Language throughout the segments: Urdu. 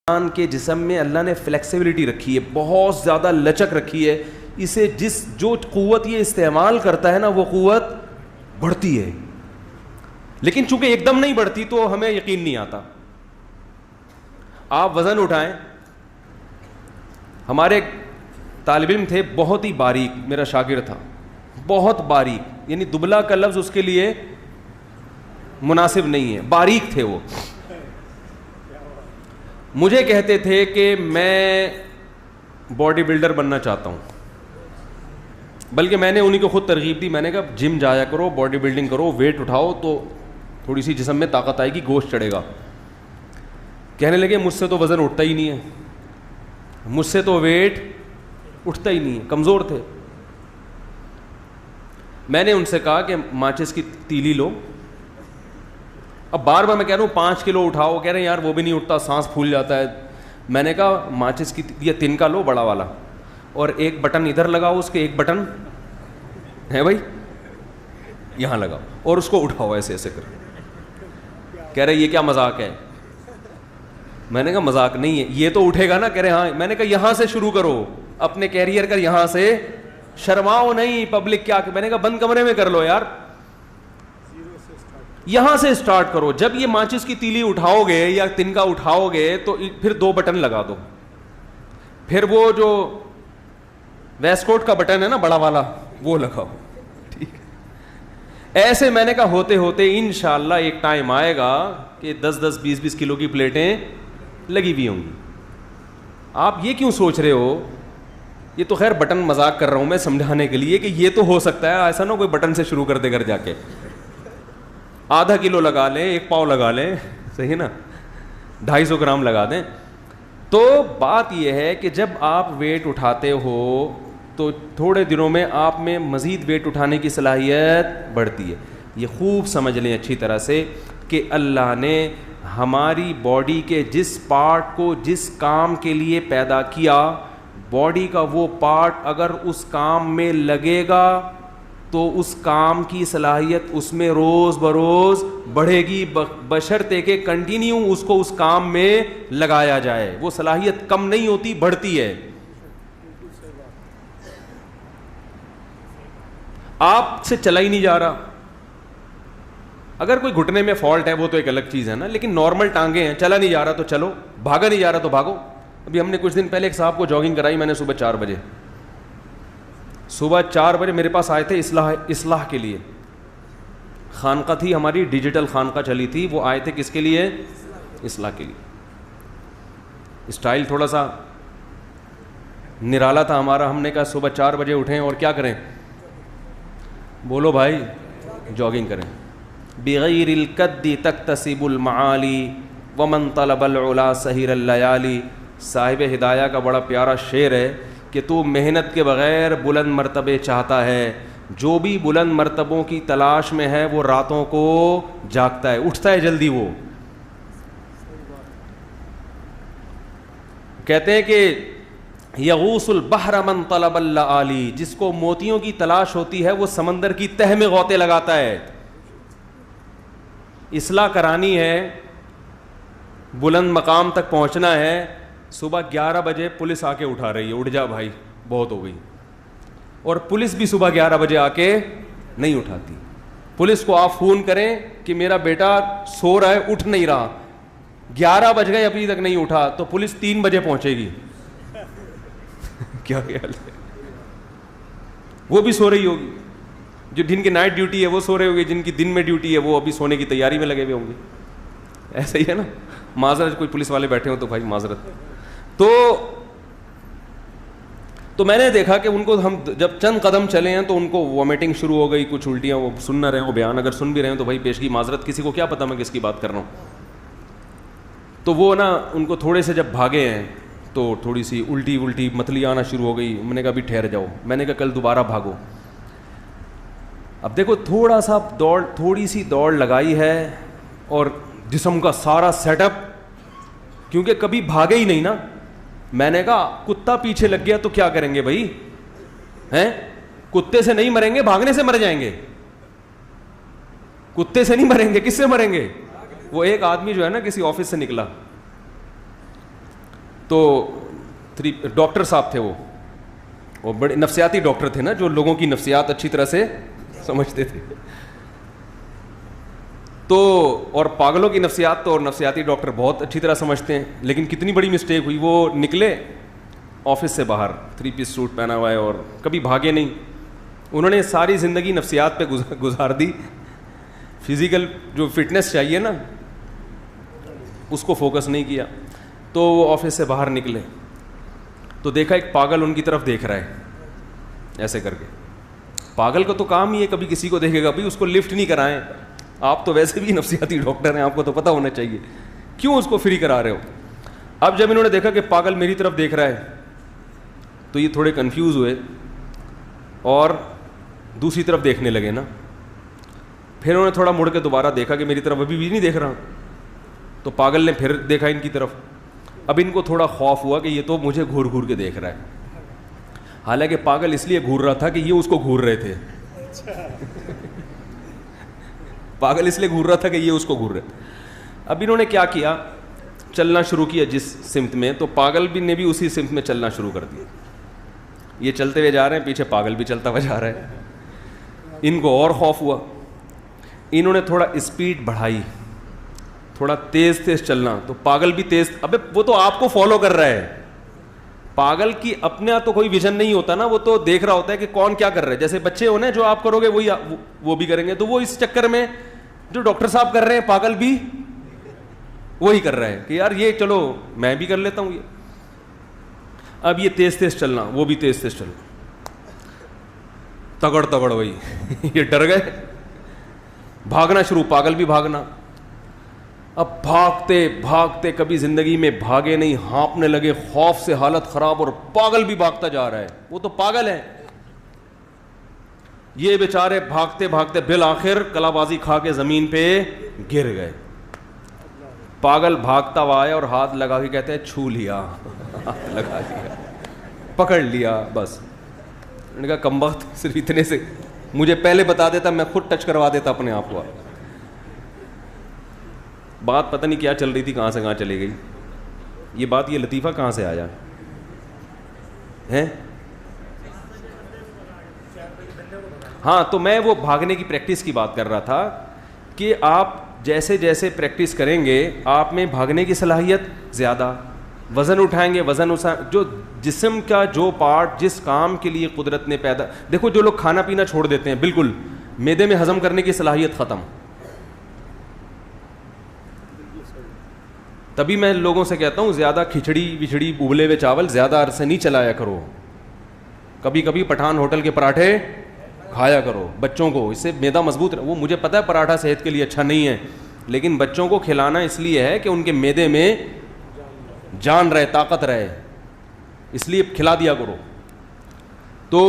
انسان کے جسم میں اللہ نے فلیکسیبلٹی رکھی ہے, بہت زیادہ لچک رکھی ہے. اسے جو قوت یہ استعمال کرتا ہے نا وہ قوت بڑھتی ہے, لیکن چونکہ ایک دم نہیں بڑھتی تو ہمیں یقین نہیں آتا. آپ وزن اٹھائیں, ہمارے طالب علم تھے بہت ہی باریک, میرا شاگرد تھا بہت باریک, یعنی دبلا کا لفظ اس کے لیے مناسب نہیں ہے, باریک تھے وہ. مجھے کہتے تھے کہ میں باڈی بلڈر بننا چاہتا ہوں, بلکہ میں نے انہیں کو خود ترغیب دی. میں نے کہا جم جایا کرو, باڈی بلڈنگ کرو, ویٹ اٹھاؤ تو تھوڑی سی جسم میں طاقت آئے گی, گوشت چڑھے گا. کہنے لگے مجھ سے تو وزن اٹھتا ہی نہیں ہے, مجھ سے تو ویٹ اٹھتا ہی نہیں ہے, کمزور تھے. میں نے ان سے کہا کہ ماچس کی تیلی لو. اب بار بار میں کہہ رہا ہوں 5 کلو اٹھاؤ, کہہ رہے ہیں یار وہ بھی نہیں اٹھتا, سانس پھول جاتا ہے. میں نے کہا ماچس کی یہ تنکا لو بڑا والا, اور ایک بٹن ادھر لگاؤ, اس کے ایک بٹن ہے بھائی یہاں لگاؤ, اور اس کو اٹھاؤ ایسے ایسے کر. کہہ رہے یہ کیا مذاق ہے؟ میں نے کہا مذاق نہیں ہے, یہ تو اٹھے گا نا. کہہ رہے ہاں. میں نے کہا یہاں سے شروع کرو اپنے کیریئر کا, یہاں سے شرماؤ نہیں. پبلک کیا, میں نے کہا بند کمرے میں کر لو یار, یہاں سے اسٹارٹ کرو. جب یہ ماچس کی تیلی اٹھاؤ گے یا تنکا اٹھاؤ گے تو پھر 2 بٹن لگا دو, پھر وہ جو ویسٹ کوٹ کا بٹن ہے نا بڑا والا وہ لگاؤ. ٹھیک ایسے میں نے کہا ہوتے ہوتے انشاءاللہ ایک ٹائم آئے گا کہ 10-10 20-20 کلو کی پلیٹیں لگی ہوئی ہوں گی. آپ یہ کیوں سوچ رہے ہو؟ یہ تو خیر بٹن مذاق کر رہا ہوں میں سمجھانے کے لیے کہ یہ تو ہو سکتا ہے, ایسا نہ کوئی بٹن سے شروع کر دے گھر جا کے. ½ کلو لگا لیں, 1 پاؤ لگا لیں, صحیح نا, 250 گرام لگا دیں. تو بات یہ ہے کہ جب آپ ویٹ اٹھاتے ہو تو تھوڑے دنوں میں آپ میں مزید ویٹ اٹھانے کی صلاحیت بڑھتی ہے. یہ خوب سمجھ لیں اچھی طرح سے کہ اللہ نے ہماری باڈی کے جس پارٹ کو جس کام کے لیے پیدا کیا, باڈی کا وہ پارٹ اگر اس کام میں لگے گا تو اس کام کی صلاحیت اس میں روز بروز بڑھے گی, بشرطے کہ کنٹینیو اس کو اس کام میں لگایا جائے. وہ صلاحیت کم نہیں ہوتی, بڑھتی ہے. آپ سے چلا ہی نہیں جا رہا, اگر کوئی گھٹنے میں فالٹ ہے وہ تو ایک الگ چیز ہے نا, لیکن نارمل ٹانگیں ہیں, چلا نہیں جا رہا تو چلو, بھاگا نہیں جا رہا تو بھاگو. ابھی ہم نے کچھ دن پہلے ایک صاحب کو جاگنگ کرائی, میں نے صبح 4 بجے, صبح 4 بجے میرے پاس آئے تھے اصلاح کے لیے. خانقاہ تھی ہماری, ڈیجیٹل خانقاہ چلی تھی, وہ آئے تھے کس کے لیے؟ اصلاح کے لیے. اسٹائل تھوڑا سا نرالا تھا ہمارا. ہم نے کہا صبح 4 بجے اٹھیں اور کیا کریں؟ بولو بھائی جاگنگ کریں. بغیر القد تکتسب المعالی ومن طلب العلا سہر اللیالی. صاحب ہدایہ کا بڑا پیارا شعر ہے کہ تو محنت کے بغیر بلند مرتبے چاہتا ہے, جو بھی بلند مرتبوں کی تلاش میں ہے وہ راتوں کو جاگتا ہے, اٹھتا ہے جلدی. وہ کہتے ہیں کہ یغوص البحر من طلب اللآلی, جس کو موتیوں کی تلاش ہوتی ہے وہ سمندر کی تہ میں غوطے لگاتا ہے. اصلاح کرانی ہے, بلند مقام تک پہنچنا ہے, صبح 11 بجے پولیس آ کے اٹھا رہی ہے, اٹھ جا بھائی بہت ہو گئی. اور پولیس بھی صبح 11 بجے آ کے نہیں اٹھاتی. پولیس کو آپ فون کریں کہ میرا بیٹا سو رہا ہے, اٹھ نہیں رہا, 11 بج گئے ابھی تک نہیں اٹھا, تو پولیس 3 بجے پہنچے گی. کیا خیال ہے؟ وہ بھی سو رہی ہوگی, جو جن کی نائٹ ڈیوٹی ہے وہ سو رہے ہوگے, جن کی دن میں ڈیوٹی ہے وہ ابھی سونے کی تیاری میں لگے ہوئے ہوں گے. ایسا ہی ہے نا, معذرت کوئی پولیس والے بیٹھے ہوں تو بھائی معذرت. تو میں نے دیکھا کہ ان کو ہم جب چند قدم چلے ہیں تو ان کو وومیٹنگ شروع ہو گئی, کچھ الٹیاں, وہ سن نہ رہے ہوں بیان, اگر سن بھی رہے ہیں تو بھائی پیشگی معذرت, کسی کو کیا پتا میں کس کی بات کر رہا ہوں. تو وہ نا ان کو تھوڑے سے جب بھاگے ہیں تو تھوڑی سی الٹی متلی آنا شروع ہو گئی. میں نے کہا ابھی ٹھہر جاؤ, میں نے کہا کل دوبارہ بھاگو. اب دیکھو تھوڑی سی دوڑ لگائی ہے اور جسم کا سارا سیٹ اپ, کیونکہ کبھی بھاگے ہی نہیں نا. میں نے کہا کتا پیچھے لگ گیا تو کیا کریں گے بھائی, ہیں کتے سے نہیں مریں گے, بھاگنے سے مر جائیں گے. کتے سے نہیں مریں گے, کس سے مریں گے؟ وہ ایک آدمی جو ہے نا کسی آفس سے نکلا, تو ڈاکٹر صاحب تھے وہ بڑے نفسیاتی ڈاکٹر تھے نا, جو لوگوں کی نفسیات اچھی طرح سے سمجھتے تھے. تو اور پاگلوں کی نفسیات تو اور نفسیاتی ڈاکٹر بہت اچھی طرح سمجھتے ہیں. لیکن کتنی بڑی مسٹیک ہوئی, وہ نکلے آفس سے باہر 3 پیس سوٹ پہنا ہوا ہے اور کبھی بھاگے نہیں. انہوں نے ساری زندگی نفسیات پہ گزار دی, فزیکل جو فٹنس چاہیے نا اس کو فوکس نہیں کیا. تو وہ آفس سے باہر نکلے تو دیکھا ایک پاگل ان کی طرف دیکھ رہا ہے ایسے کر کے. پاگل کا تو کام ہی ہے کبھی کسی کو دیکھے گا بھائی اس کو لفٹ نہیں کرائیں. آپ تو ویسے بھی نفسیاتی ڈاکٹر ہیں, آپ کو تو پتہ ہونا چاہیے کیوں اس کو فری کرا رہے ہو. اب جب انہوں نے دیکھا کہ پاگل میری طرف دیکھ رہا ہے تو یہ تھوڑے کنفیوز ہوئے اور دوسری طرف دیکھنے لگے نا. پھر انہوں نے تھوڑا مڑ کے دوبارہ دیکھا کہ میری طرف ابھی بھی نہیں دیکھ رہا. تو پاگل نے پھر دیکھا ان کی طرف. اب ان کو تھوڑا خوف ہوا کہ یہ تو مجھے گھور گھور کے دیکھ رہا ہے. حالانکہ پاگل اس لیے گھور رہا تھا کہ یہ اس کو گھور رہے تھے. پاگل اس لیے گھور رہا تھا کہ یہ اس کو گھور رہے. اب انہوں نے کیا کیا, چلنا شروع کیا جس سمت میں, تو پاگل بھی نے بھی اسی سمت میں چلنا شروع کر دیا. یہ چلتے ہوئے جا رہے ہیں, پیچھے پاگل بھی چلتا ہوا جا رہا ہے. ان کو اور خوف ہوا, انہوں نے تھوڑا اسپیڈ بڑھائی, تھوڑا تیز تیز چلنا. تو پاگل بھی تیز, ابے وہ تو آپ کو فالو کر رہا ہے. پاگل کی اپنے تو کوئی ویژن نہیں ہوتا نا, وہ تو دیکھ رہا ہوتا ہے کہ کون کیا کر رہا ہے. جیسے بچے ہونے جو آپ کرو گے وہی وہ بھی کریں گے. تو وہ اس چکر میں جو ڈاکٹر صاحب کر رہے ہیں پاگل بھی وہی کر رہا ہے کہ یار یہ چلو میں بھی کر لیتا ہوں یہ. اب یہ تیز تیز چلنا, وہ بھی تیز تیز چلنا, تگڑ تگڑ وہی. یہ ڈر گئے, بھاگنا شروع, پاگل بھی بھاگنا. اب بھاگتے بھاگتے کبھی زندگی میں بھاگے نہیں, ہانپنے لگے خوف سے, حالت خراب, اور پاگل بھی بھاگتا جا رہا ہے. وہ تو پاگل ہے. یہ بیچارے بھاگتے بھاگتے بالآخر کلا بازی کھا کے زمین پہ گر گئے. پاگل بھاگتا ہوا آیا اور ہاتھ لگا کے کہتے ہیں چھو لیا, ہاتھ لگا لیا, پکڑ لیا. بس میں نے کہا کمبخت, صرف اتنے سے مجھے پہلے بتا دیتا, میں خود ٹچ کروا دیتا اپنے آپ کو. بات پتہ نہیں کیا چل رہی تھی, کہاں سے کہاں چلی گئی یہ بات. یہ لطیفہ کہاں سے آیا ہے؟ ہاں, تو میں وہ بھاگنے کی پریکٹس کی بات کر رہا تھا کہ آپ جیسے جیسے پریکٹس کریں گے آپ میں بھاگنے کی صلاحیت زیادہ, وزن اٹھائیں گے, وزن جو جسم کا جو پارٹ جس کام کے لیے قدرت نے پیدا. دیکھو جو لوگ کھانا پینا چھوڑ دیتے ہیں بالکل, معدے میں ہضم کرنے کی صلاحیت ختم. تبھی میں لوگوں سے کہتا ہوں زیادہ کھچڑی وچڑی ابلے ہوئے چاول زیادہ عرصے نہیں چلایا کرو. کبھی کبھی پٹھان ہوٹل کے پراٹھے کھایا کرو بچوں کو, اس سے معدہ مضبوط رہے. وہ مجھے پتا ہے پراٹھا صحت کے لیے اچھا نہیں ہے, لیکن بچوں کو کھلانا اس لیے ہے کہ ان کے معدے میں جان رہے, طاقت رہے, اس لیے کھلا دیا کرو. تو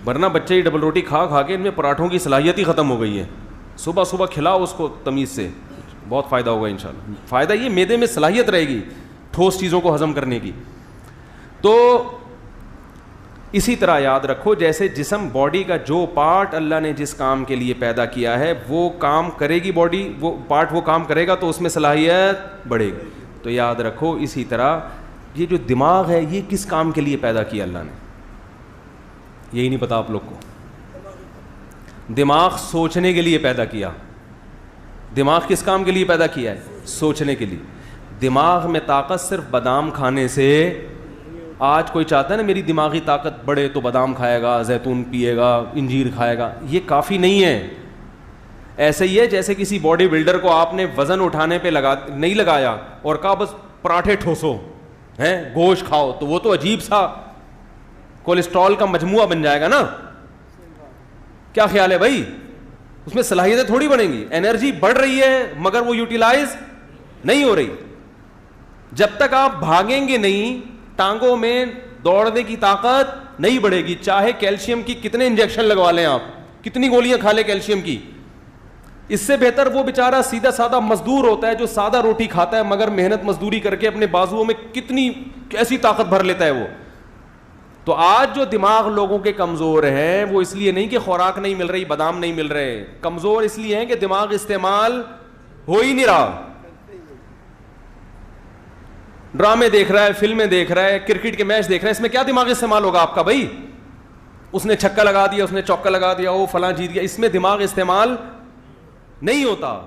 ورنہ بچے ہی ڈبل روٹی کھا کھا کے ان میں پراٹھوں کی صلاحیت ہی ختم ہو گئی ہے. صبح صبح کھلاؤ اس کو تمیز سے, بہت فائدہ ہوگا انشاءاللہ. فائدہ یہ معدے میں صلاحیت رہے گی ٹھوس چیزوں کو ہضم کرنے کی. تو اسی طرح یاد رکھو جیسے جسم باڈی کا جو پارٹ اللہ نے جس کام کے لیے پیدا کیا ہے وہ کام کرے گی, باڈی وہ پارٹ وہ کام کرے گا تو اس میں صلاحیت بڑھے گی. تو یاد رکھو اسی طرح یہ جو دماغ ہے یہ کس کام کے لیے پیدا کیا اللہ نے, یہی نہیں پتا آپ لوگ کو. دماغ سوچنے کے لیے پیدا کیا. دماغ کس کام کے لیے پیدا کیا ہے؟ سوچنے کے لیے. دماغ میں طاقت صرف بادام کھانے سے. آج کوئی چاہتا ہے نا میری دماغی طاقت بڑھے تو بادام کھائے گا, زیتون پیے گا, انجیر کھائے گا. یہ کافی نہیں ہے. ایسے ہی ہے جیسے کسی باڈی بلڈر کو آپ نے وزن اٹھانے پہ نہیں لگایا اور کہا بس پراٹھے ٹھوسو ہیں, گوشت کھاؤ, تو وہ تو عجیب سا کولیسٹرول کا مجموعہ بن جائے گا نا. کیا خیال ہے بھائی؟ اس میں صلاحیتیں تھوڑی بنیں گی. انرجی بڑھ رہی ہے مگر وہ یوٹیلائز نہیں ہو رہی. جب تک آپ بھاگیں گے نہیں, ٹانگوں میں دوڑنے کی طاقت نہیں بڑھے گی. چاہے کیلشیم کی کتنے انجیکشن لگوا لیں آپ, کتنی گولیاں کھا لیں کیلشیم کی, اس سے بہتر وہ بیچارہ سیدھا سادہ مزدور ہوتا ہے جو سادہ روٹی کھاتا ہے مگر محنت مزدوری کر کے اپنے بازوؤں میں کیسی طاقت بھر لیتا ہے وہ. تو آج جو دماغ لوگوں کے کمزور ہیں وہ اس لیے نہیں کہ خوراک نہیں مل رہی, بادام نہیں مل رہے, کمزور اس لیے ہیں کہ دماغ استعمال ہو ہی نہیں رہا. ڈرامے دیکھ رہا ہے, فلمیں دیکھ رہا ہے, کرکٹ کے میچ دیکھ رہا ہے, اس میں کیا دماغ استعمال ہوگا آپ کا بھائی؟ اس نے چھکا لگا دیا, اس نے چوکا لگا دیا, وہ فلاں جیت گیا, اس میں دماغ استعمال نہیں ہوتا.